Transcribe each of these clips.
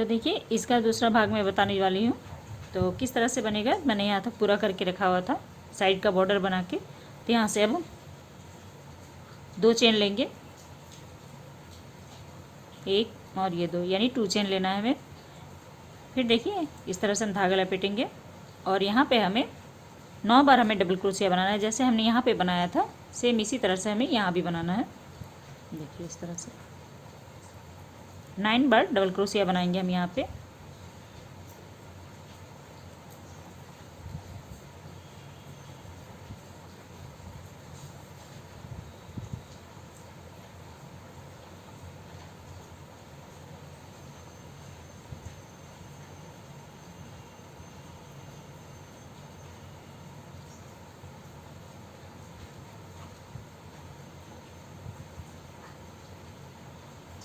तो देखिए इसका दूसरा भाग मैं बताने वाली हूँ। तो किस तरह से बनेगा, मैंने यहाँ तक पूरा करके रखा हुआ था साइड का बॉर्डर बना के। तो यहाँ से अब 2 चेन लेंगे, 1 और ये 2, यानी 2 चेन लेना है हमें। फिर देखिए इस तरह से हम धागा लपेटेंगे और यहाँ पे हमें 9 बार हमें डबल क्रोशिया बनाना है। जैसे हमने यहाँ पे बनाया था सेम इसी तरह से हमें यहाँ भी बनाना है। देखिए इस तरह से 9 बार डबल क्रोशिया बनाएंगे हम यहाँ पे।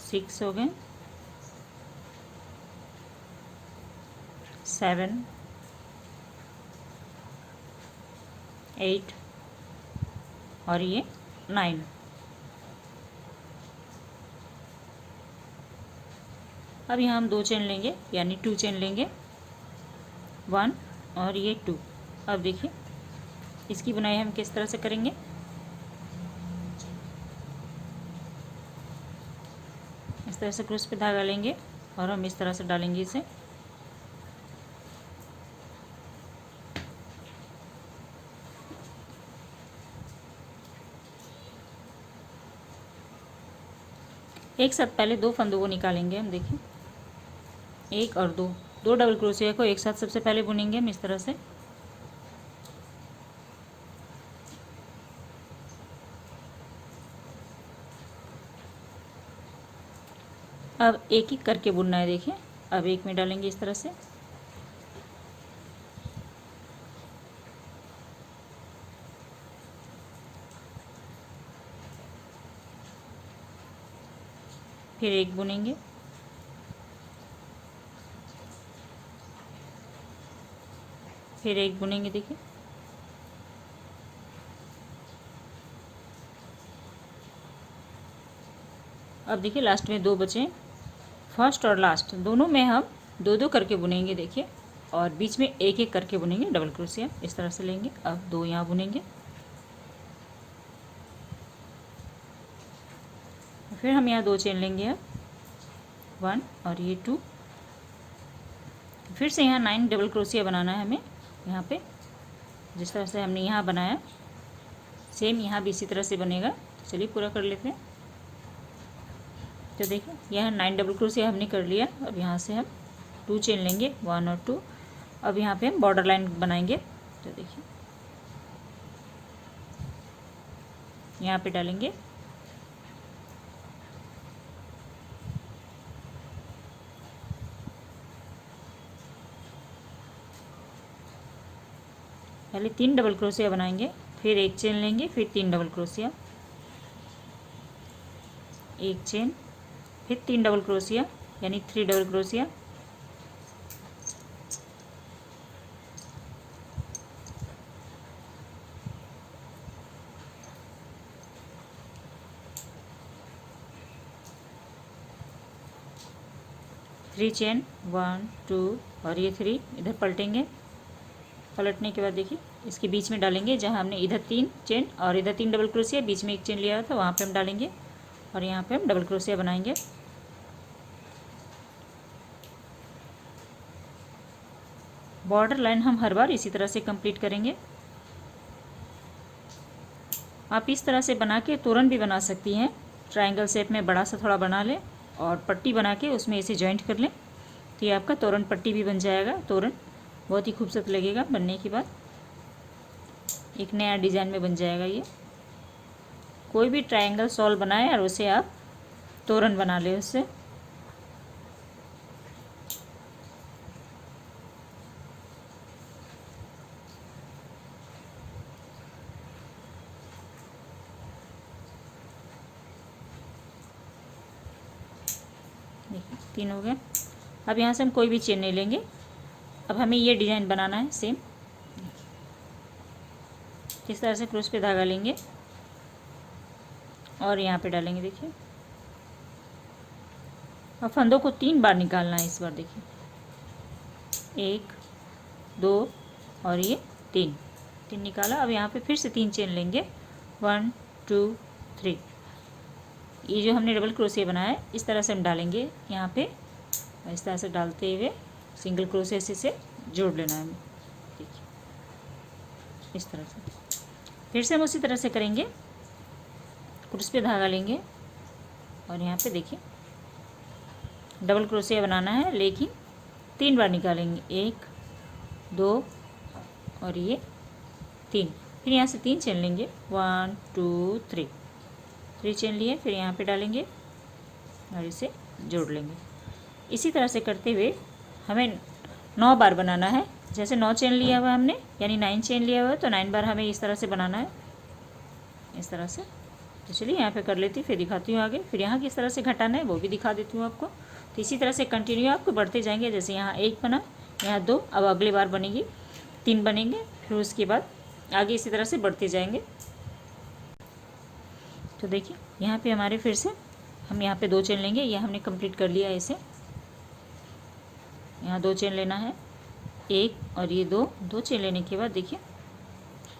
सिक्स हो गए, 7, 8 और ये 9। अब यहाँ हम 2 चेन लेंगे यानी 2 चेन लेंगे, 1 और ये 2। अब देखिए इसकी बुनाई हम किस तरह से करेंगे। इस तरह से क्रोस पे धागा लेंगे और हम इस तरह से डालेंगे इसे। एक साथ पहले 2 फंदों को निकालेंगे हम। देखिए 1 और 2, 2 डबल क्रोशिया को एक साथ सबसे पहले बुनेंगे हम इस तरह से। अब एक एक करके बुनना है। देखिए अब एक में डालेंगे इस तरह से, फिर एक बुनेंगे, फिर एक बुनेंगे। देखिए अब देखिए लास्ट में 2 बचे, फर्स्ट और लास्ट दोनों में हम 2-2 करके बुनेंगे। देखिए और बीच में एक एक करके बुनेंगे डबल क्रोशिया इस तरह से लेंगे। अब 2 यहाँ बुनेंगे, फिर हम यहाँ 2 चेन लेंगे। अब 1 और ये 2, फिर से यहाँ 9 डबल क्रोशिया बनाना है हमें। यहाँ पे जिस तरह से हमने यहाँ बनाया सेम यहाँ भी इसी तरह से बनेगा। तो चलिए पूरा कर लेते हैं। तो देखिए यहाँ 9 डबल क्रोशिया हमने कर लिया। अब यहाँ से हम 2 चेन लेंगे, 1 और 2। अब यहाँ पे हम बॉर्डर लाइन बनाएंगे। तो देखिए यहाँ पे डालेंगे, पहले 3 डबल क्रोशिया बनाएंगे, फिर एक चेन लेंगे, फिर 3 डबल क्रोशिया, एक चेन, फिर 3 डबल क्रोशिया यानी 3 डबल क्रोशिया, थ्री चेन, 1 2 और ये 3 इधर पलटेंगे। पलटने के बाद देखिए इसके बीच में डालेंगे जहाँ हमने इधर 3 चेन और इधर 3 डबल क्रोशिया, बीच में एक चेन लिया था वहाँ पे हम डालेंगे और यहाँ पे हम डबल क्रोशिया बनाएंगे। बॉर्डर लाइन हम हर बार इसी तरह से कंप्लीट करेंगे। आप इस तरह से बना के तोरण भी बना सकती हैं। ट्रायंगल शेप में बड़ा सा थोड़ा बना लें और पट्टी बना के उसमें इसे जॉइंट कर लें तो ये आपका तोरण पट्टी भी बन जाएगा। तोरण बहुत ही खूबसूरत लगेगा बनने के बाद, एक नया डिज़ाइन में बन जाएगा ये। कोई भी ट्रायंगल शॉल बनाएं और उसे आप तोरण बना लें उससे। देखिए 3 हो गए। अब यहाँ से हम कोई भी चेन नहीं लेंगे। अब हमें ये डिज़ाइन बनाना है सेम। इस तरह से क्रोस पे धागा लेंगे और यहाँ पे डालेंगे। देखिए अब फंदों को 3 बार निकालना है इस बार। देखिए 1 2 और ये 3 निकाला। अब यहाँ पे फिर से 3 चेन लेंगे, 1 2 3। ये जो हमने डबल क्रोशिया बनाया है इस तरह से हम डालेंगे यहाँ पे, इस तरह से डालते हुए सिंगल क्रोशिया से इसे जोड़ लेना है। देखिए इस तरह से फिर से हम उसी तरह से करेंगे। क्रूस पे धागा लेंगे और यहाँ पे देखिए डबल क्रोशिया बनाना है, लेकिन 3 बार निकालेंगे, 1 2 और ये 3। फिर यहाँ से 3 चेन लेंगे, 1 2 3 चेन लिए, फिर यहाँ पे डालेंगे और इसे जोड़ लेंगे। इसी तरह से करते हुए हमें 9 बार बनाना है। जैसे 9 चेन लिया हुआ हमने, यानी 9 चेन लिया हुआ है, तो 9 बार हमें इस तरह से बनाना है, इस तरह से। तो चलिए यहाँ पे कर लेती हूँ, फिर दिखाती हूँ आगे। फिर यहाँ किस तरह से घटाना है वो भी दिखा देती हूँ आपको। तो इसी तरह से कंटिन्यू आपको बढ़ते जाएंगे। जैसे यहाँ 1 बना, यहाँ 2, अब अगली बार बनेगी 3 बनेंगे, फिर उसके बाद आगे इसी तरह से बढ़ते जाएंगे। तो देखिए यहाँ पे हमारे फिर से हम यहाँ पे 2 चेन लेंगे, ये हमने कंप्लीट कर लिया है इसे। यहाँ 2 चेन लेना है, 1 और ये 2 चेन लेने के बाद देखिए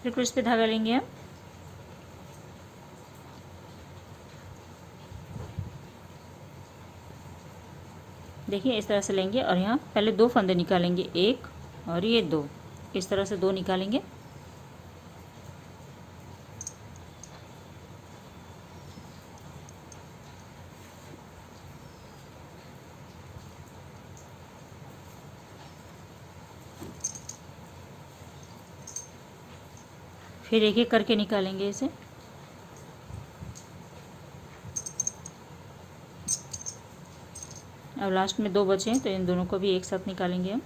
फिर क्रूस पे धागा लेंगे हम। देखिए इस तरह से लेंगे और यहाँ पहले 2 फंदे निकालेंगे, 1 और ये 2, इस तरह से 2 निकालेंगे। फिर एक एक करके निकालेंगे इसे। अब लास्ट में 2 बचे हैं, तो इन दोनों को भी एक साथ निकालेंगे हम।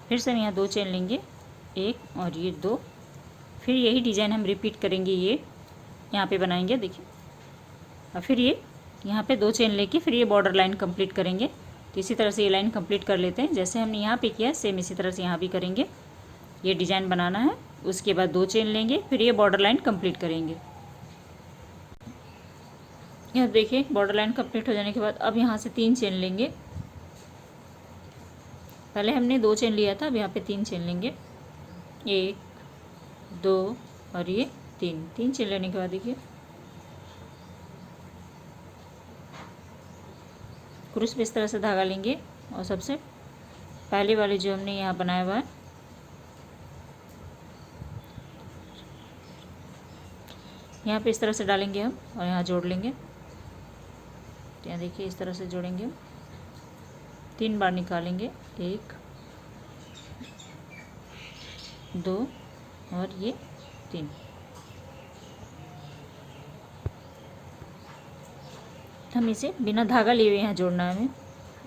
फिर से यहाँ 2 चेन लेंगे, 1 और ये 2। फिर यही डिज़ाइन हम रिपीट करेंगे, ये यहाँ पे बनाएंगे। देखिए और फिर ये यहाँ पे 2 चेन लेके फिर ये बॉर्डर लाइन कंप्लीट करेंगे। तो इसी तरह से ये लाइन कंप्लीट कर लेते हैं, जैसे हमने यहाँ पे किया सेम इसी तरह से यहाँ भी करेंगे। ये डिज़ाइन बनाना है, उसके बाद 2 चेन लेंगे, फिर ये बॉर्डर लाइन कंप्लीट करेंगे। यहाँ देखिए बॉर्डर लाइन कंप्लीट हो जाने के बाद अब यहाँ से 3 चेन लेंगे। पहले हमने 2 चेन लिया था, अब यहाँ पे 3 चेन लेंगे, 1 2 और ये 3 चेन लेने के बाद देखिए क्रूस पे इस तरह से धागा लेंगे और सबसे पहले वाले जो हमने यहाँ बनाया हुआ है यहाँ पे इस तरह से डालेंगे हम और यहाँ जोड़ लेंगे। तो यहाँ देखिए इस तरह से जोड़ेंगे, 3 बार निकालेंगे, 1 2 और ये 3। हम इसे बिना धागा लिए हुए यहाँ जोड़ना है हमें।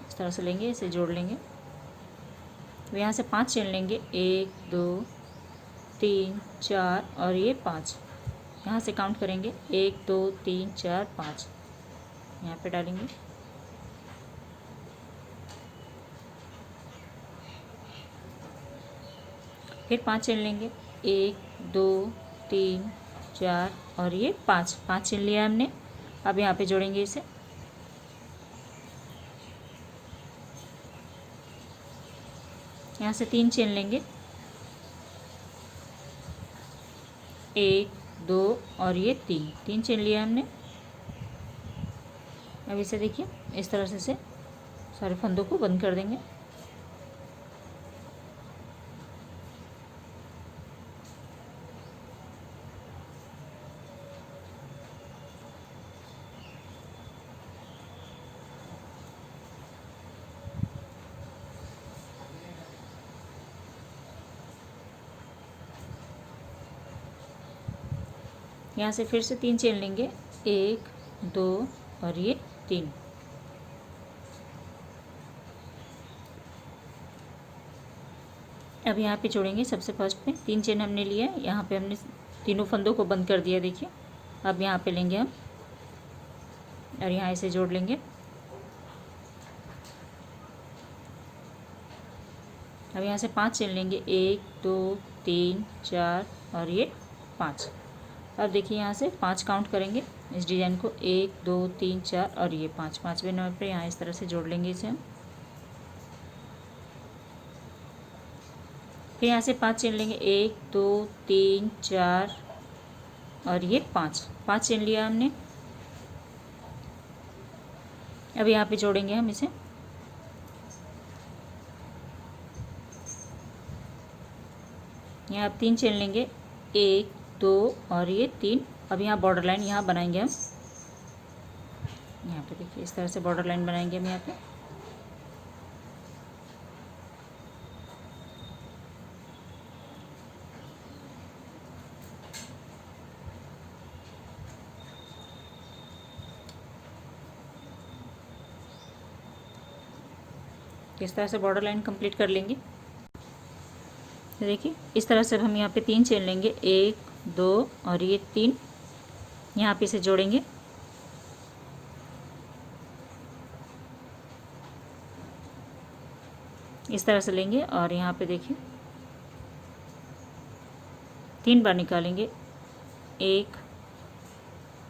इस तरह से लेंगे, इसे जोड़ लेंगे। तो यहाँ से 5 चेन लेंगे, 1 2 3 4 और ये 5। यहाँ से काउंट करेंगे, 1 2 3 4 5, यहाँ पे डालेंगे। फिर 5 चेन लेंगे, 1 2 3 4 और ये 5 चेन लिया हमने। अब यहाँ पे जोड़ेंगे इसे। यहाँ से 3 चेन लेंगे, 1 2 और ये 3 चेन लिया हमने। अब इसे देखिए इस तरह से सारे फंदों को बंद कर देंगे। यहाँ से फिर से 3 चेन लेंगे, 1 2 और ये 3। अब यहाँ पे जोड़ेंगे। सबसे फर्स्ट में 3 चेन हमने लिया, यहाँ पे हमने तीनों फंदों को बंद कर दिया। देखिए अब यहाँ पे लेंगे हम और यहाँ इसे जोड़ लेंगे। अब यहाँ से 5 चेन लेंगे, 1 2 3 4 और ये 5। अब देखिए यहाँ से 5 काउंट करेंगे इस डिज़ाइन को, 1 2 3 4 और ये 5, 5वें नंबर पे यहाँ इस तरह से जोड़ लेंगे इसे हम। फिर यहाँ से 5 चेन लेंगे, 1 2 3 4 और ये 5, 5 चेन लिया हमने। अब यहाँ पे जोड़ेंगे हम इसे, यहाँ 3 चेन लेंगे, 1 2 और ये 3। अब यहाँ बॉर्डर लाइन यहाँ बनाएंगे हम, यहाँ पे देखिए इस तरह से बॉर्डर लाइन बनाएंगे हम यहाँ पे। इस तरह से बॉर्डर लाइन कंप्लीट कर लेंगे। तो देखिए इस तरह से हम यहाँ पे 3 चेन लेंगे, 1 2 और ये 3, यहाँ पे इसे जोड़ेंगे। इस तरह से लेंगे और यहाँ पे देखिए 3 बार निकालेंगे, 1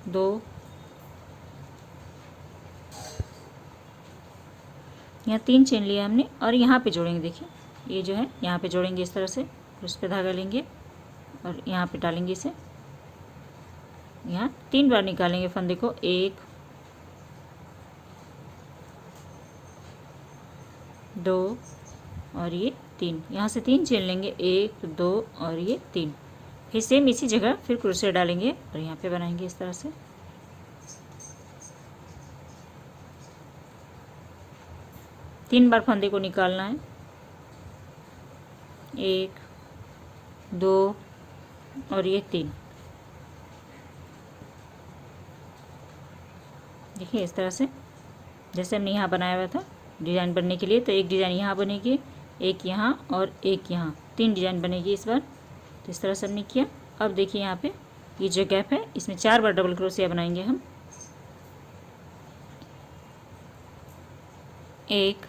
2, यहाँ 3 चेन लिया हमने और यहाँ पे जोड़ेंगे। देखिए ये जो है यहाँ पे जोड़ेंगे इस तरह से, फिर उस पर धागा लेंगे और यहाँ पे डालेंगे इसे। यहाँ 3 बार निकालेंगे फंदे को, 1 2 और ये 3, यहाँ से 3 चेन लेंगे, 1 2 और ये 3। फिर सेम इसी जगह फिर क्रोशे डालेंगे और यहाँ पे बनाएंगे इस तरह से। तीन बार फंदे को निकालना है, 1 2 और ये 3। देखिए इस तरह से जैसे हमने यहाँ बनाया हुआ था डिज़ाइन बनने के लिए। तो एक डिज़ाइन यहाँ बनेगी, एक यहाँ और एक यहाँ, 3 डिज़ाइन बनेगी इस बार। तो इस तरह से हमने किया। अब देखिए यहाँ पे ये जो गैप है इसमें 4 बार डबल क्रोशिया बनाएंगे हम, 1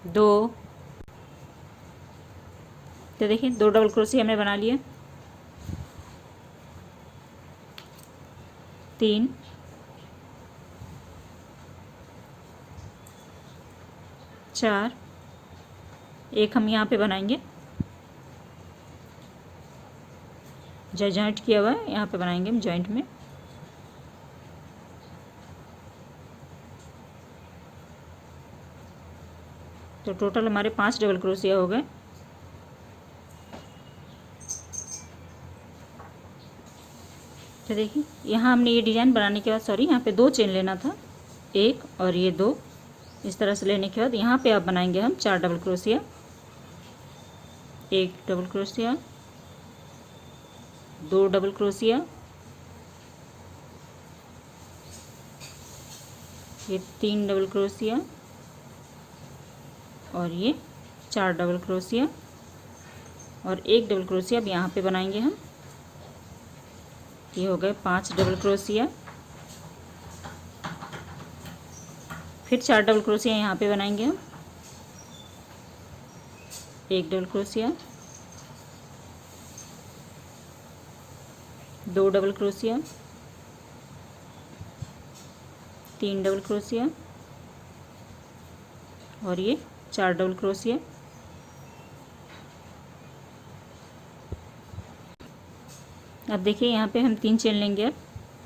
2। तो देखिए 2 डबल क्रोशिया हमने बना लिया, 3 4, एक हम यहाँ पे बनाएंगे जो जॉइंट किया हुआ है, यहाँ पे बनाएंगे हम जॉइंट में। तो टोटल हमारे 5 डबल क्रोशिया हो गए। तो देखिए यहाँ हमने ये डिज़ाइन बनाने के बाद यहाँ पे 2 चेन लेना था, 1 और ये 2। इस तरह से लेने के बाद यहाँ पे अब बनाएंगे हम 4 double crochet, 1 double crochet, 2 double crochet, ये 3 डबल क्रोशिया और ये 4 डबल क्रोशिया और 1 डबल क्रोशिया अब यहाँ पे बनाएंगे हम। ये हो गए 5 डबल क्रोशिया। फिर 4 डबल क्रोशिया यहाँ पे बनाएंगे हम, 1 double crochet, 2 double crochet, 3 double crochet और ये 4 डबल क्रोशिया। अब देखिए यहाँ पे हम 3 चेन लेंगे, अब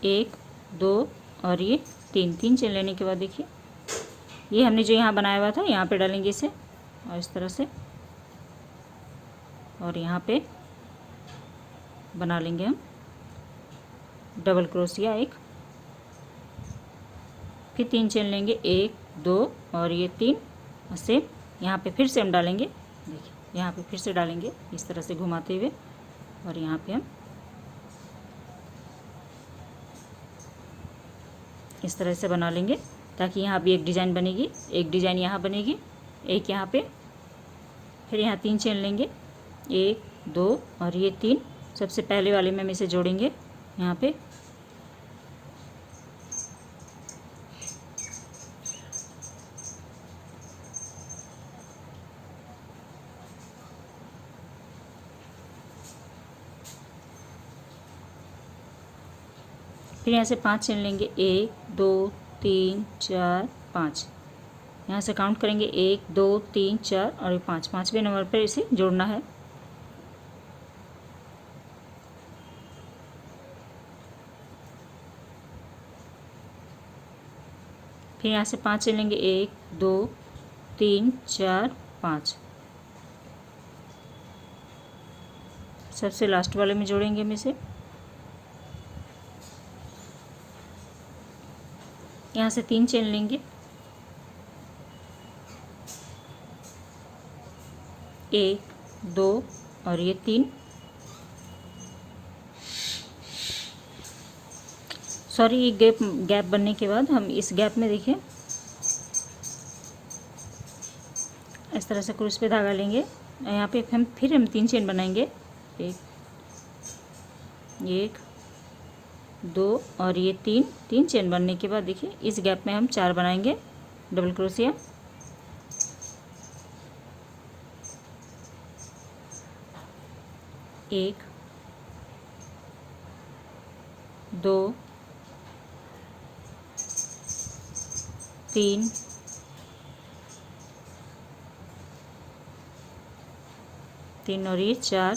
1 2 और ये 3 चेन लेने के बाद देखिए ये हमने जो यहाँ बनाया हुआ था यहाँ पे डालेंगे इसे और इस तरह से, और यहाँ पे बना लेंगे हम डबल क्रोशिया एक। फिर 3 चेन लेंगे, 1 2 और ये 3 और सेम यहाँ पे फिर से हम डालेंगे। देखिए यहाँ पे फिर से डालेंगे इस तरह से घुमाते हुए और यहाँ पे हम इस तरह से बना लेंगे ताकि यहाँ भी एक डिज़ाइन बनेगी, एक डिज़ाइन यहाँ बनेगी, एक यहाँ पे। फिर यहाँ 3 चेन लेंगे, 1 2 और ये 3। सबसे पहले वाले में हम इसे जोड़ेंगे यहाँ पे, फिर यहाँ से 5 चेन लेंगे, 1 2 3 4 5। यहाँ से काउंट करेंगे 1 2 3 4 और 5, 5वें नंबर पर इसे जोड़ना है। फिर यहाँ से 5 चेन लेंगे, 1 2 3 4 5। सबसे लास्ट वाले में जोड़ेंगे हम इसे। यहाँ से 3 चेन लेंगे, 1 2 और ये 3। सॉरी, ये गैप बनने के बाद हम इस गैप में देखिए इस तरह से क्रूस पे धागा लेंगे। यहाँ पे हम 3 चेन बनाएंगे, 1 2 और ये 3 चेन बनने के बाद देखिए इस गैप में हम 4 बनाएंगे डबल क्रोशिया। एक 2 3 3 और ये 4।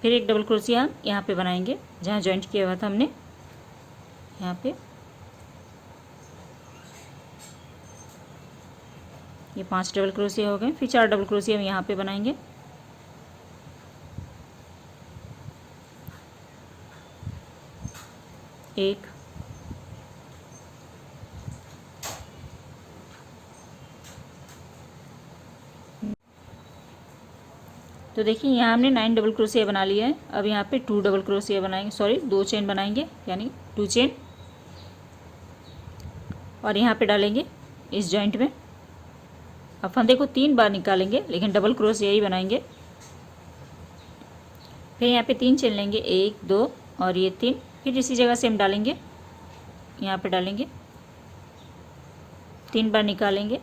फिर एक डबल क्रोशिया यहाँ पे बनाएंगे जहाँ जॉइंट किया हुआ था हमने, यहाँ पे ये 5 डबल क्रोशिया हो गए। फिर 4 डबल क्रोशिया हम यहाँ पे बनाएंगे। एक तो देखिए यहाँ हमने 9 डबल क्रोशिया बना लिया है। अब यहाँ पे 2 डबल क्रोशिया बनाएंगे, सॉरी 2 चेन बनाएंगे यानी 2 चेन, और यहाँ पे डालेंगे इस जॉइंट में। अब फंदे को 3 बार निकालेंगे लेकिन डबल क्रोशिया ही बनाएंगे। फिर यहाँ पे 3 चेन लेंगे, 1 2 और ये 3। फिर इसी जगह से हम डालेंगे, यहाँ पे डालेंगे, 3 बार निकालेंगे,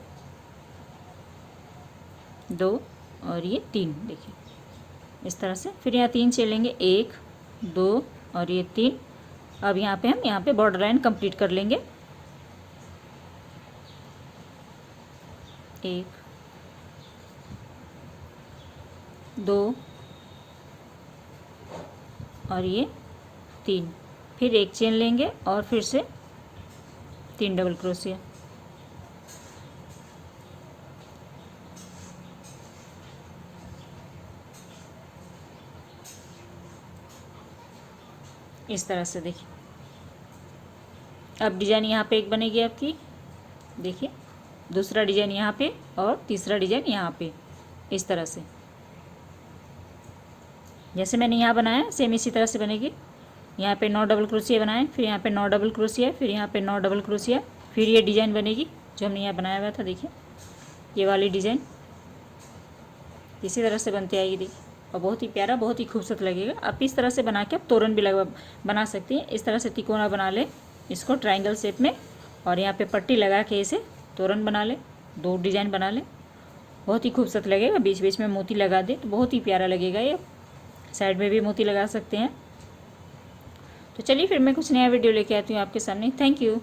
2 और ये 3 देखिए इस तरह से। फिर यहाँ 3 चेन लेंगे, 1 2 और ये 3। अब यहाँ पे हम यहाँ पे बॉर्डर लाइन कंप्लीट कर लेंगे। 1 2 और ये 3। फिर एक चेन लेंगे और फिर से 3 डबल क्रोशिया। इस तरह से देखिए। अब डिजाइन यहाँ पे एक बनेगी आपकी, देखिए दूसरा डिजाइन यहाँ पे और तीसरा डिजाइन यहाँ पे, इस तरह से जैसे मैंने यहाँ बनाया सेम इसी तरह से बनेगी। यहाँ पे 9 डबल क्रोशिया बनाए, फिर यहाँ पे 9 डबल क्रोशिया, फिर यहाँ पे 9 डबल क्रोशिया, फिर ये डिज़ाइन बनेगी जो हमने यहाँ बनाया हुआ था। देखिए ये वाली डिज़ाइन इसी तरह से बनती आएगी देखिए, और बहुत ही प्यारा, बहुत ही खूबसूरत लगेगा। आप इस तरह से बना के आप तोरण भी बना सकती हैं। इस तरह से तिकोना बना ले इसको ट्रायंगल शेप में, और यहाँ पे पट्टी लगा के इसे तोरण बना ले, 2 डिज़ाइन बना ले, बहुत ही खूबसूरत लगेगा। बीच बीच में मोती लगा दे तो बहुत ही प्यारा लगेगा। ये साइड में भी मोती लगा सकते हैं। तो चलिए फिर मैं कुछ नया वीडियो लेके आती हूँ आपके सामने। Thank you.